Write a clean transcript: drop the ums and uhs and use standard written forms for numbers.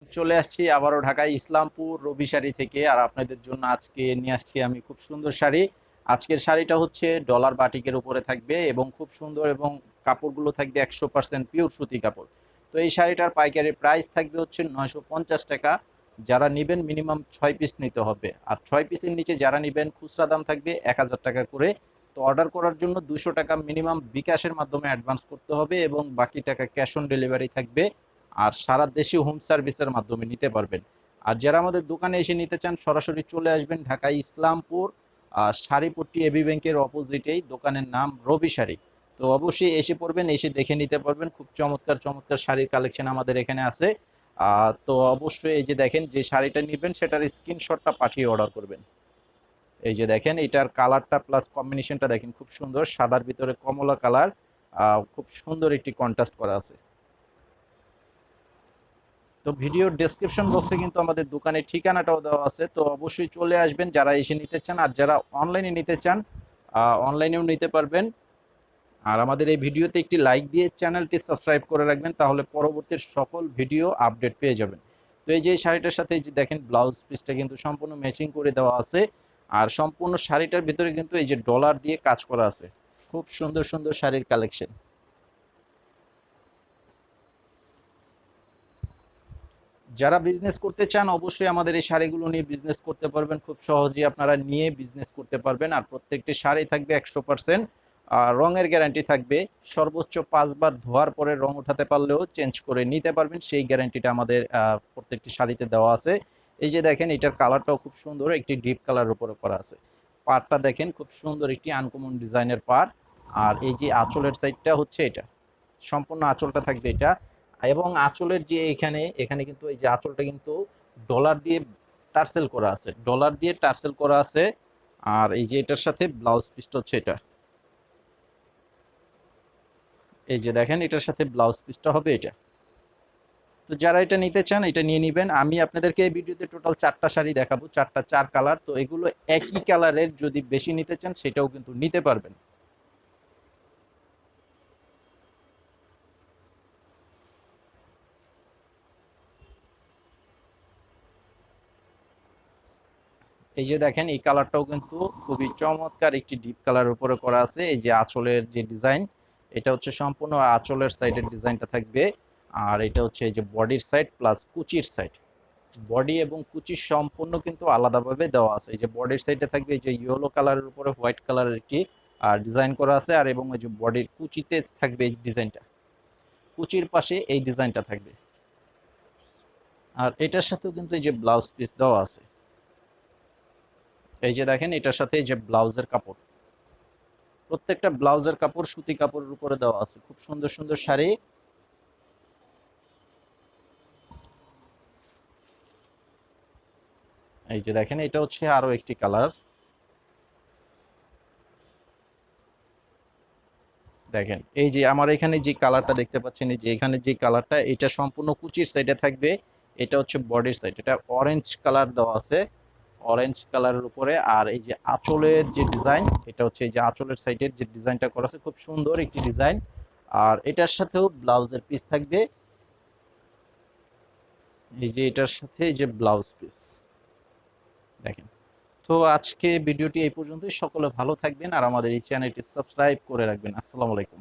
চলে আসছি আবারও ঢাকায় ইসলামপুর রবি শাড়ি থেকে। আর আপনাদের জন্য আজকে নিয়ে আসছি আমি খুব সুন্দর শাড়ি। আজকের শাড়িটা হচ্ছে ডলার বাটিকের উপরে থাকবে এবং খুব সুন্দর, এবং কাপড়গুলো থাকবে 100% পিওর সুতি কাপড়। তো এই শাড়িটার পাইকারি প্রাইস থাকবে হচ্ছে 950 টাকা। যারা নেবেন মিনিমাম 6 পিস নিতে হবে, আর 6 পিসের নিচে যারা নেবেন খুচরা দাম থাকবে 1000 টাকা করে। তো অর্ডার করার জন্য 200 টাকা মিনিমাম বিকাশের মাধ্যমে অ্যাডভান্স করতে হবে এবং বাকি টাকা ক্যাশ অন ডেলিভারি থাকবে। আর সারা দেশে হোম সার্ভিসের মাধ্যমে নিতে পারবেন। আর যারা আমাদের দোকানে এসে নিতে চান সরাসরি চলে আসবেন ঢাকা ইসলামপুর শাড়িপট্টি এবি ব্যাংকের অপোজিটেই, দোকানের নাম রবি শাড়ি। তো অবশ্যই এসে পড়বেন, এসে দেখে নিতে পারবেন। খুব চমৎকার চমৎকার শাড়ির কালেকশন আমাদের এখানে আছে। তো অবশ্যই এই যে দেখেন, যে শাড়িটা নেবেন সেটার স্ক্রিনশটটা পাঠিয়ে অর্ডার করবেন। এই যে দেখেন, এটার কালারটা প্লাস কম্বিনেশনটা দেখেন, খুব সুন্দর, সাদার ভিতরে কমলা কালার। খুব সুন্দর একটি কন্ট্রাস্ট করা আছে। তো ভিডিওর ডেসক্রিপশন বক্সে কিন্তু আমাদের দোকানের ঠিকানাটাও দেওয়া আছে, তো অবশ্যই চলে আসবেন যারা এসে নিতে চান। আর যারা অনলাইনে নিতে চান অনলাইনেও নিতে পারবেন। আর আমাদের এই ভিডিওতে একটি লাইক দিয়ে চ্যানেলটি সাবস্ক্রাইব করে রাখবেন, তাহলে পরবর্তী সকল ভিডিও আপডেট পেয়ে যাবেন। তো এই যে শাড়িটার সাথে এই যে দেখেন, ব্লাউজ পিসটা কিন্তু সম্পূর্ণ ম্যাচিং করে দেওয়া আছে। আর সম্পূর্ণ শাড়িটার ভিতরে কিন্তু এই যে ডলার দিয়ে কাজ করা আছে। খুব সুন্দর সুন্দর শাড়ির কালেকশন। যারা বিজনেস করতে চান অবশ্যই আমাদের এই শাড়িগুলো নিয়ে বিজনেস করতে পারবেন, খুব সহজেই আপনারা নিয়ে বিজনেস করতে পারবেন। আর প্রত্যেকটি শাড়ি থাকবে 100% রঙের গ্যারান্টি থাকবে। সর্বোচ্চ 5 বার ধোয়ার পরে রং উঠাতে পারলেও চেঞ্জ করে নিতে পারবেন, সেই গ্যারান্টিটা আমাদের প্রত্যেকটি শাড়িতে দেওয়া আছে। এই যে দেখেন, এটার কালারটাও খুব সুন্দর, একটি ডিপ কালার উপরে করা আছে। পাড়টা দেখেন, খুব সুন্দর একটি আনকমন ডিজাইনের পাড়। আর এই যে আঁচলের সাইডটা হচ্ছে এটা, সম্পূর্ণ আঁচলটা থাকবে এটা। এবং আঁচলের যে এখানে এখানে কিন্তু এই যে আঁচলটা কিন্তু ডলার দিয়ে টার্সেল করা আছে, ডলার দিয়ে টার্সেল করা আছে। আর এই যে এটার সাথে ব্লাউজ পিসটা হচ্ছে এটা। এই যে দেখেন, এটার সাথে ব্লাউজ পিসটা হবে এটা। তো যারা এটা নিতে চান এটা নিয়ে নিবেন। আমি আপনাদেরকে এই ভিডিওতে টোটাল 4টা শাড়ি দেখাবো, 4 কালার। তো এগুলো একই কালারের, যদি বেশি নিতে চান সেটাও কিন্তু নিতে পারবেন। এই যে দেখেন, এই কালারটাও কিন্তু খুবই চমৎকার, একটি ডিপ কালারের উপরে করা আছে। এই যে আঁচলের যে ডিজাইন, এটা হচ্ছে সম্পূর্ণ আঁচলের সাইডের ডিজাইনটা থাকবে। আর এটা হচ্ছে এই যে বডির সাইড প্লাস কুচির সাইড। বডি এবং কুচি সম্পূর্ণ কিন্তু আলাদাভাবে দেওয়া আছে। এই যে বডির সাইডে থাকবে এই যে ইয়েলো কালারের উপরে হোয়াইট কালারের একটি ডিজাইন করা আছে। আর এবং এই যে বডির কুচিতে থাকবে এই ডিজাইনটা, কুচির পাশে এই ডিজাইনটা থাকবে। আর এটার সাথেও কিন্তু এই যে ব্লাউজ পিস দেওয়া আছে। এই যে দেখেন, এটার সাথে এই যে ব্লাউজের কাপড়, প্রত্যেকটা ব্লাউজের কাপড় সুতি কাপড়ের উপরে দেওয়া আছে। খুব সুন্দর সুন্দর শাড়ি। এই যে দেখেন, এটা হচ্ছে আরো একটি কালার। দেখেন, এই যে আমার এখানে যে কালারটা দেখতে পাচ্ছেন, এই যে এখানে যে কালারটা, এটা সম্পূর্ণ কুচির সাইডে থাকবে। এটা হচ্ছে বডির সাইড, এটা অরেঞ্জ কালার দেওয়া আছে, অরেঞ্জ কালারের উপরে। আর এই যে আঁচলের যে ডিজাইন, এটা হচ্ছে এই যে আঁচলের সাইডের যে ডিজাইনটা করা আছে, খুব সুন্দর একটি ডিজাইন। আর এটার সাথেও ব্লাউজের পিস থাকবে। এই যে এটার সাথে এই যে ব্লাউজ পিস দেখেন। তো আজকে ভিডিওটি এই পর্যন্তই। সকলে ভালো থাকবেন আর আমাদের এই চ্যানেলটি সাবস্ক্রাইব করে রাখবেন। আসসালামু আলাইকুম।